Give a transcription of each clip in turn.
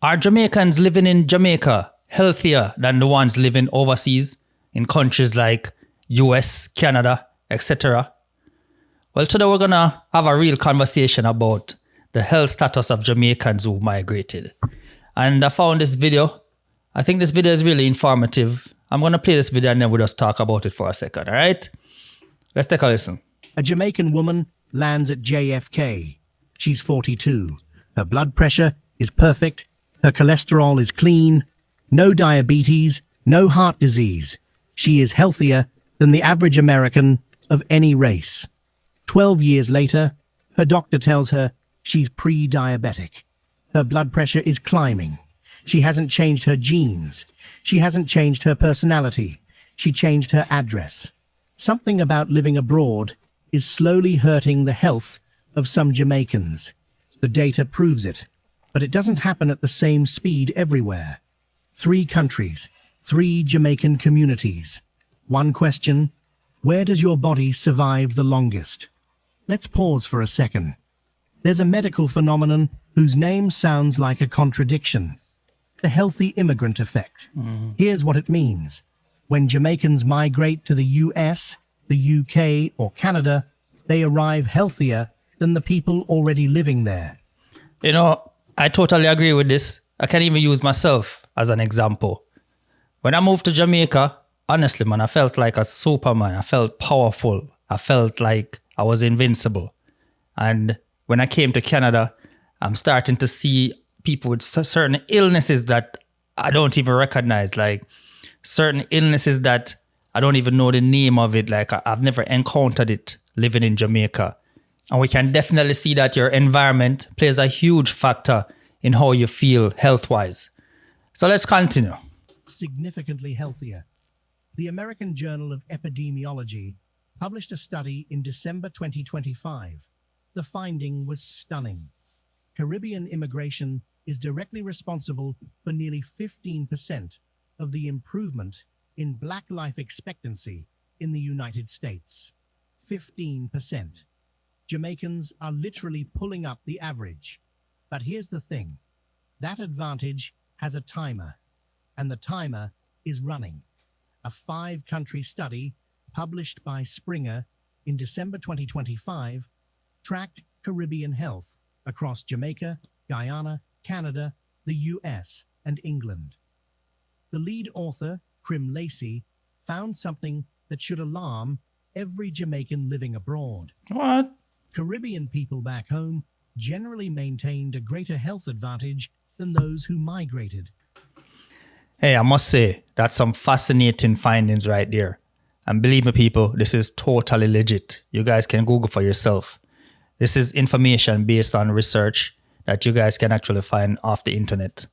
Are Jamaicans living in Jamaica healthier than the ones living overseas in countries like US, Canada, etc.? Well, today we're going to have a real conversation about the health status of Jamaicans who migrated. And I found this video. I think this video is really informative. I'm going to play this video and then we'll just talk about it for a second, all right? Let's take a listen. A Jamaican woman lands at JFK. She's 42. Her blood pressure is perfect. Her cholesterol is clean. No diabetes, no heart disease. She is healthier than the average American of any race. 12 years later, her doctor tells her she's pre-diabetic. Her blood pressure is climbing. She hasn't changed her genes. She hasn't changed her personality. She changed her address. Something about living abroad is slowly hurting the health of some Jamaicans. The data proves it, but it doesn't happen at the same speed everywhere. 3 countries, 3 Jamaican communities. One question: where does your body survive the longest? Let's pause for a second. There's a medical phenomenon whose name sounds like a contradiction. The healthy immigrant effect. Here's what it means. When Jamaicans migrate to the US, the UK, or Canada, they arrive healthier than the people already living there. You know, I totally agree with this. I can even use myself as an example. When I moved to Jamaica, honestly, man, I felt like a superman. I felt powerful. I felt like I was invincible. And when I came to Canada, I'm starting to see people with certain illnesses that I don't even recognize, like certain illnesses that I don't even know the name of it. Like I've never encountered it living in Jamaica. And we can definitely see that your environment plays a huge factor in how you feel health-wise. So let's continue. Significantly healthier. The American Journal of Epidemiology published a study in December 2025. The finding was stunning. Caribbean immigration is directly responsible for nearly 15% of the improvement in Black life expectancy in the United States. 15%. Jamaicans are literally pulling up the average. But here's the thing. That advantage has a timer, and the timer is running. A 5-country study published by Springer in December 2025 tracked Caribbean health across Jamaica, Guyana, Canada, the US, and England. The lead author, Krim Lacey, found something that should alarm every Jamaican living abroad. What? Caribbean people back home generally maintained a greater health advantage than those who migrated. Hey, I must say, that's some fascinating findings right there. And believe me, people, this is totally legit. You guys can Google for yourself. This is information based on research that you guys can actually find off the internet.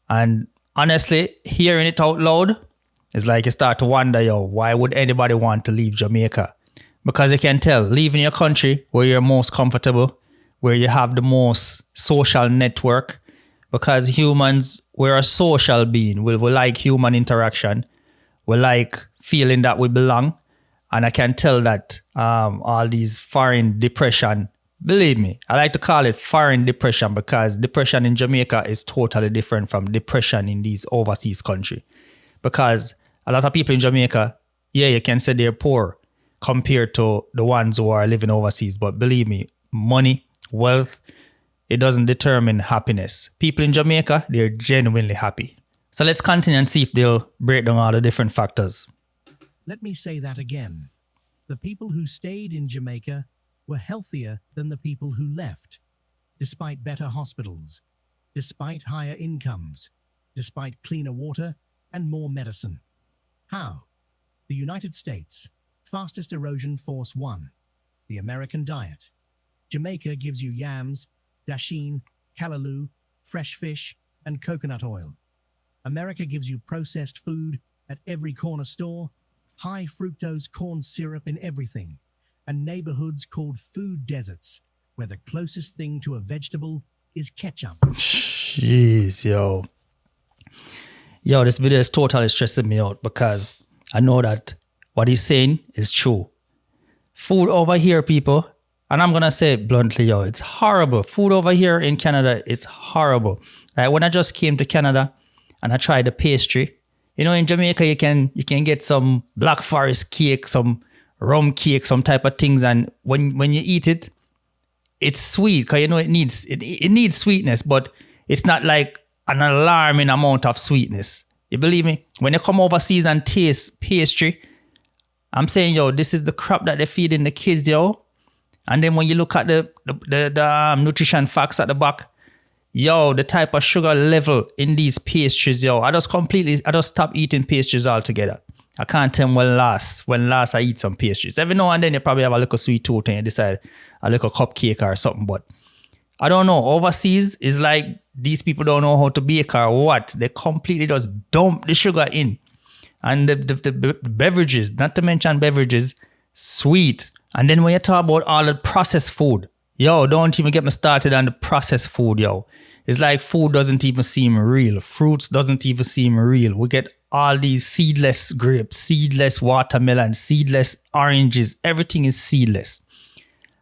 And honestly, hearing it out loud is like you start to wonder, why would anybody want to leave Jamaica? Because you can tell, leaving your country where you're most comfortable, where you have the most social network, because humans, we're a social being. We like human interaction. We like feeling that we belong. And I can tell that all these foreign depression, believe me, I like to call it foreign depression because depression in Jamaica is totally different from depression in these overseas countries. Because a lot of people in Jamaica, you can say they're poor compared to the ones who are living overseas. But believe me, money, wealth, it doesn't determine happiness. People in Jamaica, they're genuinely happy. So let's continue and see if they'll break down all the different factors. Let me say that again. The people who stayed in Jamaica were healthier than the people who left, despite better hospitals, despite higher incomes, despite cleaner water and more medicine. How? The United States, fastest erosion force 1, the American diet. Jamaica gives you yams, dasheen, callaloo, fresh fish, and coconut oil. America gives you processed food at every corner store, high fructose corn syrup in everything, and neighborhoods called food deserts, where the closest thing to a vegetable is ketchup. Jeez, yo. Yo, this video is totally stressing me out because I know that what he's saying is true. Food over here, people, and I'm going to say it bluntly, it's horrible. Food over here in Canada, it's horrible. Like when I just came to Canada and I tried the pastry, you know, in Jamaica you can get some Black Forest cake, some rum cake, some type of things, and when you eat it, it's sweet because you know it needs sweetness, but it's not like an alarming amount of sweetness. You believe me? When you come overseas and taste pastry, I'm saying, yo, this is the crap that they're feeding the kids, yo. And then when you look at the nutrition facts at the back, yo, the type of sugar level in these pastries, yo, I just stopped eating pastries altogether. I can't tell when last I eat some pastries. Every now and then you probably have a little sweet tooth and you decide a little cupcake or something, but I don't know. Overseas is like these people don't know how to bake or what. They completely just dump the sugar in. And the beverages, not to mention beverages, sweet. And then when you talk about all the processed food, yo, don't even get me started on the processed food, yo. It's like food doesn't even seem real. Fruits doesn't even seem real. We get all these seedless grapes, seedless watermelon, seedless oranges. Everything is seedless.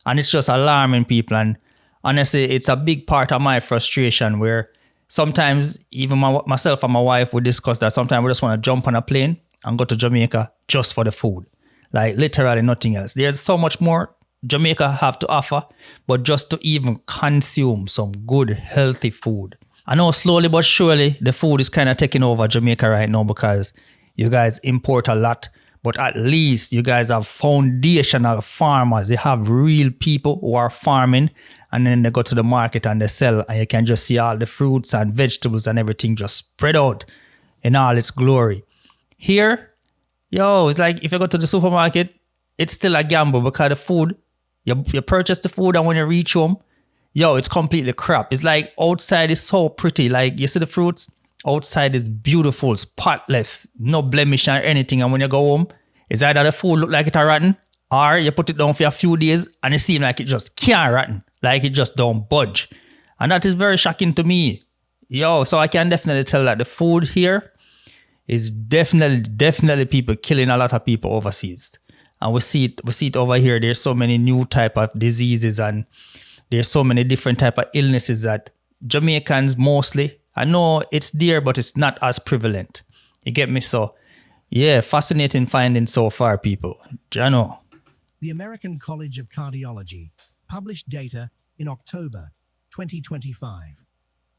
And it's just alarming people. And honestly, it's a big part of my frustration where sometimes even myself and my wife would discuss that sometimes we just want to jump on a plane and go to Jamaica just for the food. Like literally nothing else. There's so much more Jamaica have to offer, but just to even consume some good, healthy food. I know slowly but surely the food is kind of taking over Jamaica right now because you guys import a lot, but at least you guys have foundational farmers. They have real people who are farming, and then they go to the market and they sell, and you can just see all the fruits and vegetables and everything just spread out in all its glory. Here, yo, it's like if you go to the supermarket, it's still a gamble because the food, you purchase the food and when you reach home, yo, it's completely crap. It's like outside is so pretty. Like you see the fruits, outside is beautiful, spotless, no blemish or anything. And when you go home, it's either the food look like it's rotten or you put it down for a few days and it seems like it just can't rotten. Like it just don't budge. And that is very shocking to me. Yo, so I can definitely tell that the food here is definitely people killing a lot of people overseas. And we see it over here. There's so many new type of diseases and there's so many different type of illnesses that Jamaicans mostly, I know it's there, but it's not as prevalent. You get me? So, yeah, fascinating finding so far, people. Jano. The American College of Cardiology published data in October 2025.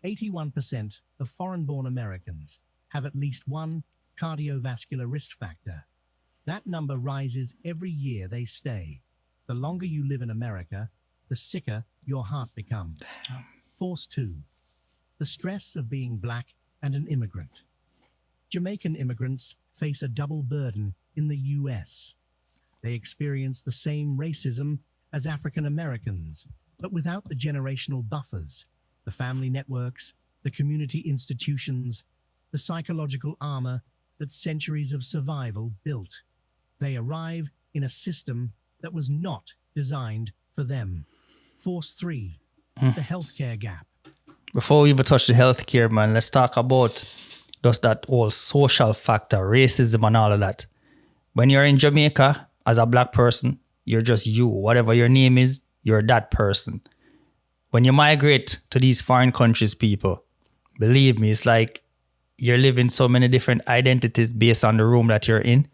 81% of foreign-born Americans have at least one cardiovascular risk factor. That number rises every year they stay. The longer you live in America, the sicker your heart becomes. Force 2. The stress of being black and an immigrant. Jamaican immigrants face a double burden in the US. They experience the same racism as African Americans, but without the generational buffers, the family networks, the community institutions, the psychological armor that centuries of survival built. They arrive in a system that was not designed for them. Force 3, the healthcare gap. Before we even touch the healthcare, man, let's talk about just that whole social factor, racism and all of that. When you're in Jamaica as a black person, you're just you. Whatever your name is, you're that person. When you migrate to these foreign countries, people, believe me, it's like you're living so many different identities based on the room that you're in.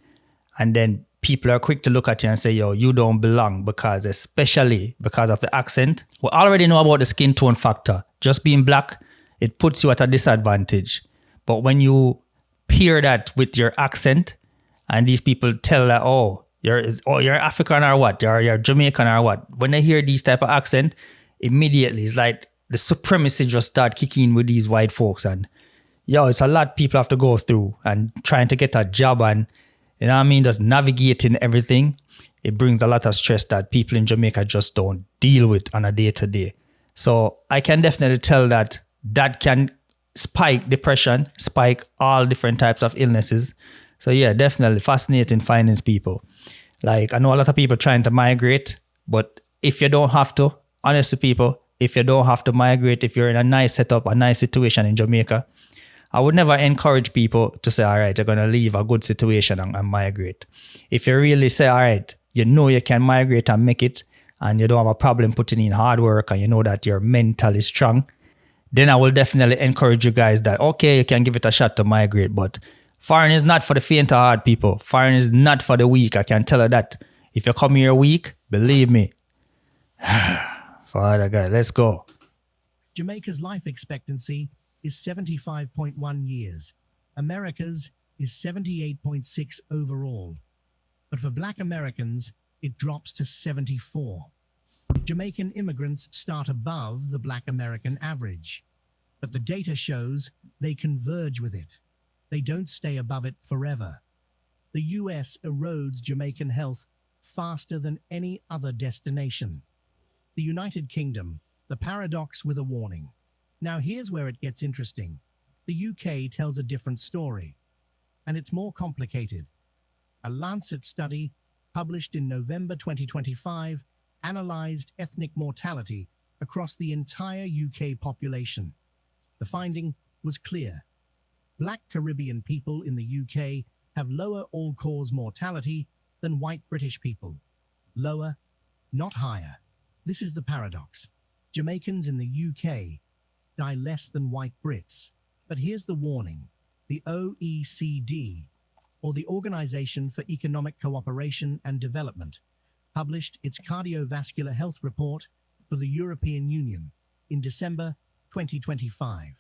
And then people are quick to look at you and say, yo, you don't belong especially because of the accent. We already know about the skin tone factor. Just being black, it puts you at a disadvantage. But when you pair that with your accent and these people tell that, you're African or what? You're Jamaican or what? When they hear these type of accent, immediately it's like the supremacy just start kicking with these white folks. And yo, it's a lot people have to go through and trying to get a job and, you know what I mean, just navigating everything. It brings a lot of stress that people in Jamaica just don't deal with on a day-to-day. So I can definitely tell that can spike depression, spike all different types of illnesses. So yeah, definitely fascinating findings, people. Like I know a lot of people trying to migrate, but if you don't have to, honestly people, if you don't have to migrate, if you're in a nice setup, a nice situation in Jamaica, I would never encourage people to say, all right, you're going to leave a good situation and migrate. If you really say, all right, you know you can migrate and make it, and you don't have a problem putting in hard work, and you know that you're mentally strong, then I will definitely encourage you guys that, okay, you can give it a shot to migrate. But foreign is not for the faint of heart, people. Foreign is not for the weak. I can tell you that. If you come here weak, believe me. Father God, let's go. Jamaica's life expectancy is 75.1 years. America's is 78.6 overall. But for Black Americans, it drops to 74. Jamaican immigrants start above the Black American average. But the data shows they converge with it. They don't stay above it forever. The US erodes Jamaican health faster than any other destination. The United Kingdom, the paradox with a warning. Now here's where it gets interesting. The UK tells a different story, and it's more complicated. A Lancet study, published in November 2025, analyzed ethnic mortality across the entire UK population. The finding was clear. Black Caribbean people in the UK have lower all-cause mortality than white British people. Lower, not higher. This is the paradox. Jamaicans in the UK die less than white Brits. But here's the warning. The OECD, or the Organization for Economic Cooperation and Development, published its cardiovascular health report for the European Union in December 2025.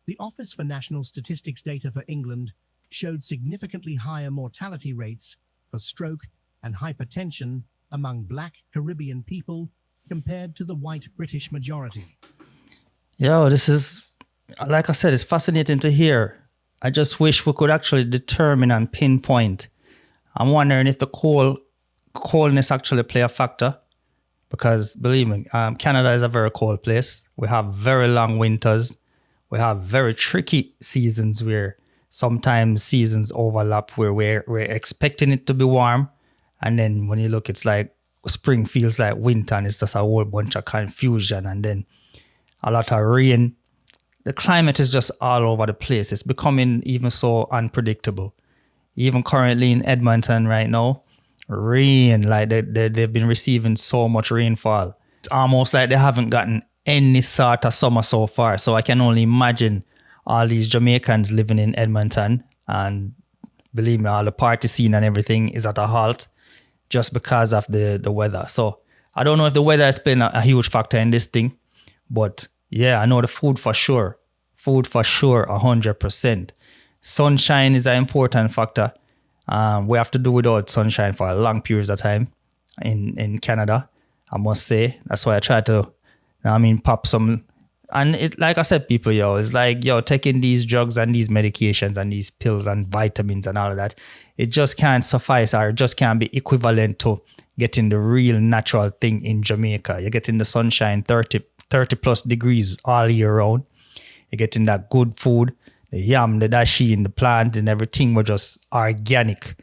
The Office for National Statistics data for England showed significantly higher mortality rates for stroke and hypertension among Black Caribbean people compared to the white British majority. Yo, this is, like I said, it's fascinating to hear. I just wish we could actually determine and pinpoint. I'm wondering if the coldness actually play a factor, because believe me, Canada is a very cold place. We have very long winters. We have very tricky seasons where sometimes seasons overlap where we're expecting it to be warm. And then when you look, it's like spring feels like winter and it's just a whole bunch of confusion and then a lot of rain. The climate is just all over the place. It's becoming even so unpredictable. Even currently in Edmonton right now, rain, like they've been receiving so much rainfall. It's almost like they haven't gotten any sort of summer so far. So I can only imagine all these Jamaicans living in Edmonton, and believe me, all the party scene and everything is at a halt just because of the weather. So I don't know if the weather has been a huge factor in this thing, but yeah, I know the food for sure. Food for sure, 100%. Sunshine is an important factor. We have to do without sunshine for a long periods of time in Canada, I must say. That's why I try to, pop some. And it, like I said, people, it's like, taking these drugs and these medications and these pills and vitamins and all of that, it just can't suffice or it just can't be equivalent to getting the real natural thing in Jamaica. You're getting the sunshine 30 plus degrees all year round. You're getting that good food, the yam, the dasheen, the plant and everything were just organic.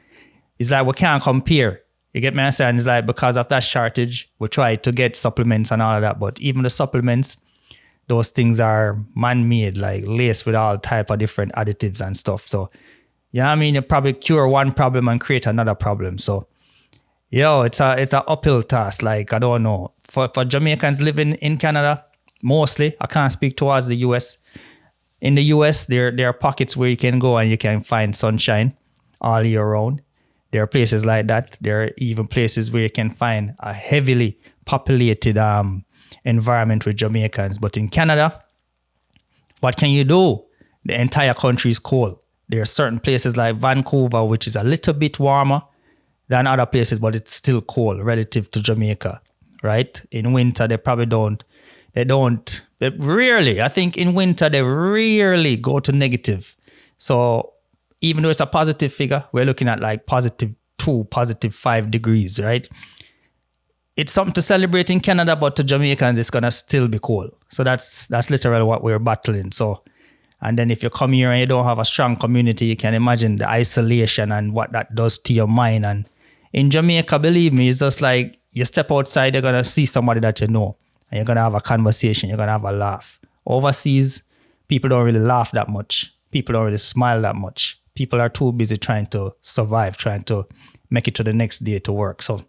It's like we can't compare. You get me? I'm saying? It's like because of that shortage, we try to get supplements and all of that. But even the supplements, those things are man-made, like laced with all type of different additives and stuff. So, you probably cure one problem and create another problem. So, it's a uphill task. Like, I don't know. For Jamaicans living in Canada, mostly, I can't speak towards the US. In the US, there are pockets where you can go and you can find sunshine all year round. There are places like that. There are even places where you can find a heavily populated environment with Jamaicans. But in Canada, what can you do? The entire country is cold. There are certain places like Vancouver, which is a little bit warmer than other places, but it's still cold relative to Jamaica, right? In winter, they rarely, I think in winter, they rarely go to negative. So even though it's a positive figure, we're looking at like +2, +5 degrees, right? It's something to celebrate in Canada, but to Jamaicans, it's going to still be cold. So that's literally what we're battling. So, and then if you come here and you don't have a strong community, you can imagine the isolation and what that does to your mind. And in Jamaica, believe me, it's just like you step outside, you're going to see somebody that you know, and you're going to have a conversation, you're going to have a laugh. Overseas, people don't really laugh that much. People don't really smile that much. People are too busy trying to survive, trying to make it to the next day to work. So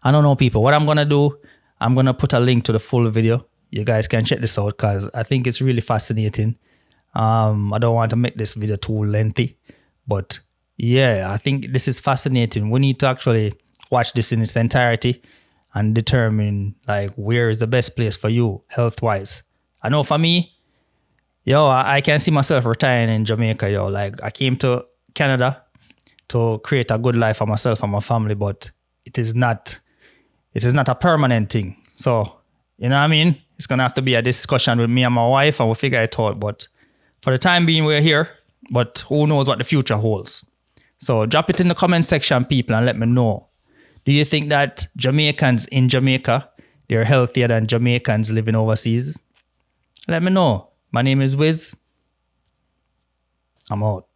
I don't know, people. What I'm going to do, I'm going to put a link to the full video You guys can check this out because I think it's really fascinating. I don't want to make this video too lengthy, but yeah, I think this is fascinating. We need to actually watch this in its entirety and determine like where is the best place for you health wise. I know for me, yo, I can see myself retiring in Jamaica, yo. Like I came to Canada to create a good life for myself and my family, but it is not a permanent thing. So, you know what I mean? It's gonna have to be a discussion with me and my wife and we'll figure it out. But for the time being, we're here, but who knows what the future holds. So drop it in the comment section, people, and let me know. Do you think that Jamaicans in Jamaica, they're healthier than Jamaicans living overseas? Let me know. My name is Wiz. I'm out.